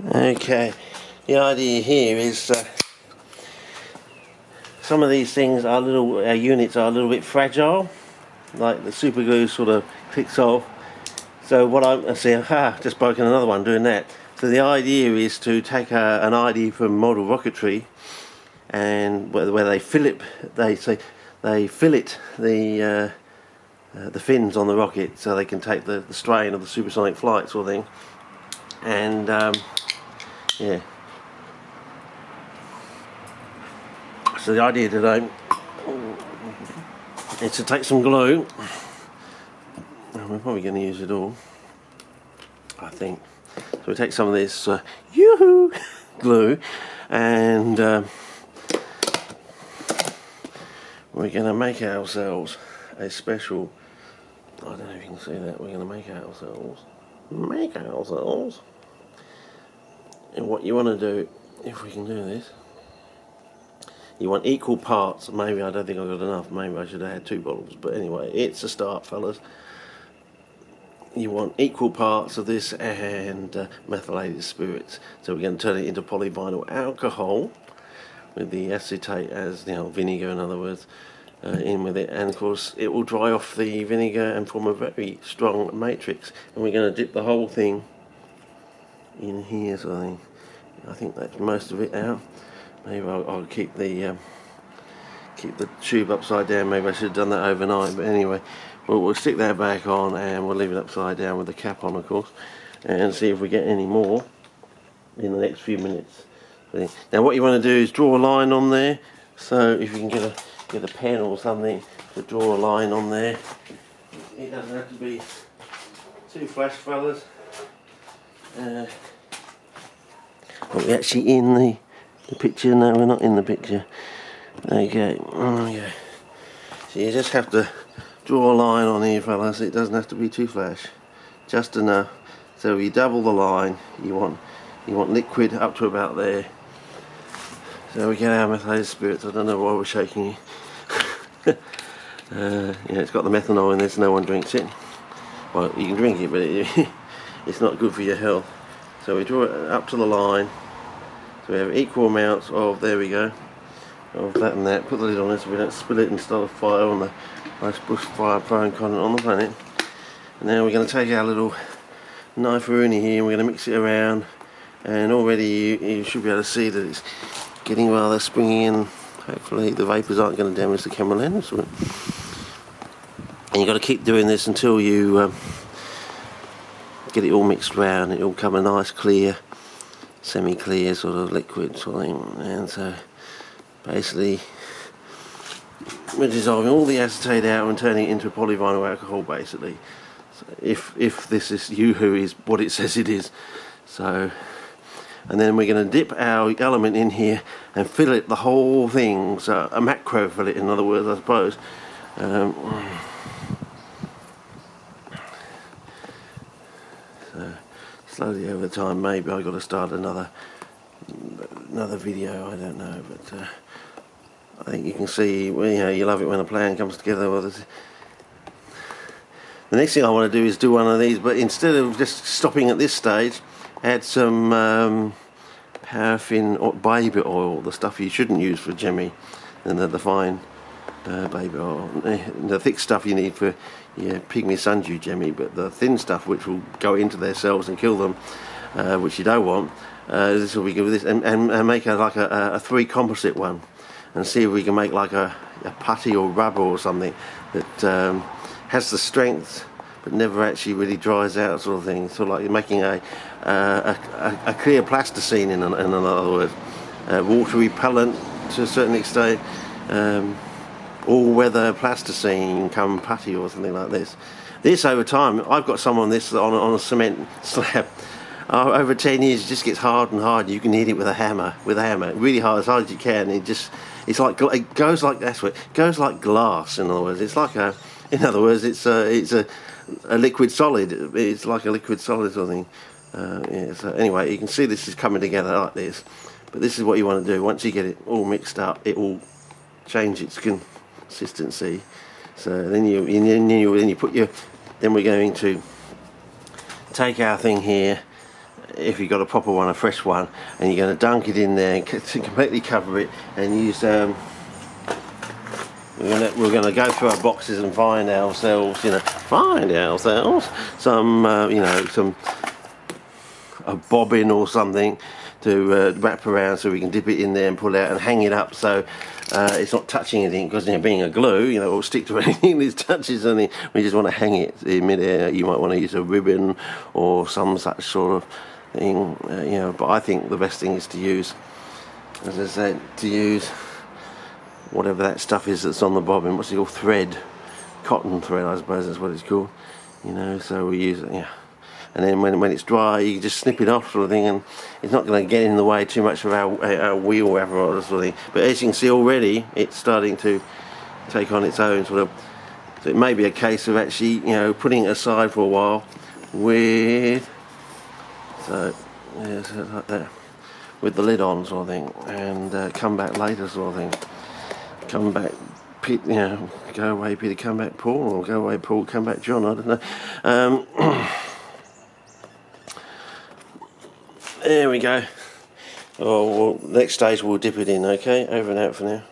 Okay, the idea here is some of these things are units are a little bit fragile, like the super glue sort of clicks off. So what I'm saying, just broken another one doing that. So the idea is to take an idea from model rocketry, and where they fillet the fins on the rocket, so they can take the strain of the supersonic flight sort of thing. And yeah. So the idea today is to take some glue. We're probably going to use it all, I think. So we take some of this yoo-hoo glue, and we're going to make ourselves a special, I don't know if you can see that, we're going to make ourselves, and what you want to do, if we can do this, you want equal parts. Maybe I don't think I've got enough, maybe I should have had 2 bottles, but anyway, it's a start, fellas. You want equal parts of this and methylated spirits. So we're going to turn it into polyvinyl alcohol with the acetate as, vinegar in other words, in with it, and of course it will dry off the vinegar and form a very strong matrix. And we're going to dip the whole thing in here, so I think that's most of it out. Maybe I'll keep the tube upside down. Maybe I should have done that overnight, but anyway, we'll stick that back on and we'll leave it upside down with the cap on, of course, and see if we get any more in the next few minutes. Now what you want to do is draw a line on there. So if you can get a pen or something to draw a line on there. It doesn't have to be too flash, fellas. Are we actually in the picture? No, we're not in the picture. Okay. So you just have to draw a line on here, fellas. It doesn't have to be too flash, just enough. So you double the line. You want liquid up to about there. So we get our methylated spirits. I don't know why we're shaking it. It's got the methanol in there, so no one drinks it. Well, you can drink it, but it's not good for your health. So we draw it up to the line. So we have equal amounts of, there we go, of that and that. Put the lid on it so we don't spill it and start a fire on the most bushfire prone continent on the planet. And now we're going to take our little knife rooney here and we're going to mix it around. And already you should be able to see that it's getting rather springy, and hopefully the vapours aren't going to damage the camera lens. And you've got to keep doing this until you get it all mixed around. It'll come a nice clear, semi-clear sort of liquid sort of thing. And so basically we're dissolving all the acetate out and turning it into polyvinyl alcohol, basically. So if this is yoo-hoo is what it says it is. So, and then we're going to dip our element in here and fillet the whole thing. So a macro fillet, in other words, I suppose. So slowly over time, maybe I've got to start another video, I don't know, but I think you can see, you love it when a plan comes together. Well, the next thing I want to do is do one of these, but instead of just stopping at this stage, add some paraffin or baby oil, the stuff you shouldn't use for jemmy, and the fine baby oil. The thick stuff you need for your pygmy sundew jemmy, but the thin stuff which will go into their cells and kill them, which you don't want, this will be good with this, and make like a 3 composite one, and see if we can make like a putty or rubber or something that has the strength but never actually really dries out, sort of thing. Sort of like making a clear plasticine, in other words, water repellent to a certain extent, all-weather plasticine come putty or something like this. This over time, I've got some on this on a cement slab. Over 10 years, it just gets hard and hard. You can hit it with a hammer, really hard, as hard as you can. It goes like glass. In other words, it's a liquid solid. It's like a liquid solid sort of thing. So anyway, you can see this is coming together like this. But this is what you want to do. Once you get it all mixed up, it will change its consistency. So then then we're going to take our thing here if you've got a proper one, a fresh one, and you're going to dunk it in there and completely cover it, and use we're going to go through our boxes and find ourselves some some a bobbin or something to wrap around, so we can dip it in there and pull it out and hang it up, so it's not touching anything, because being a glue, it will stick to anything that touches anything. We just want to hang it in mid-air. You might want to use a ribbon or some such sort of thing, but I think the best thing is to use, as I said, whatever that stuff is that's on the bobbin. What's it called? Thread, cotton thread, I suppose that's what it's called. So we use it, and then when it's dry, you just snip it off, sort of thing, and it's not going to get in the way too much of our wheel apparatus, sort of thing. But as you can see already, it's starting to take on its own sort of. So it may be a case of actually, putting it aside for a while with, so like that, with the lid on, sort of thing, and come back later, sort of thing. Come back, Pete, go away Peter, come back Paul, or go away Paul, come back John, I don't know. There we go. Oh, well, next stage we'll dip it in, okay? Over and out for now.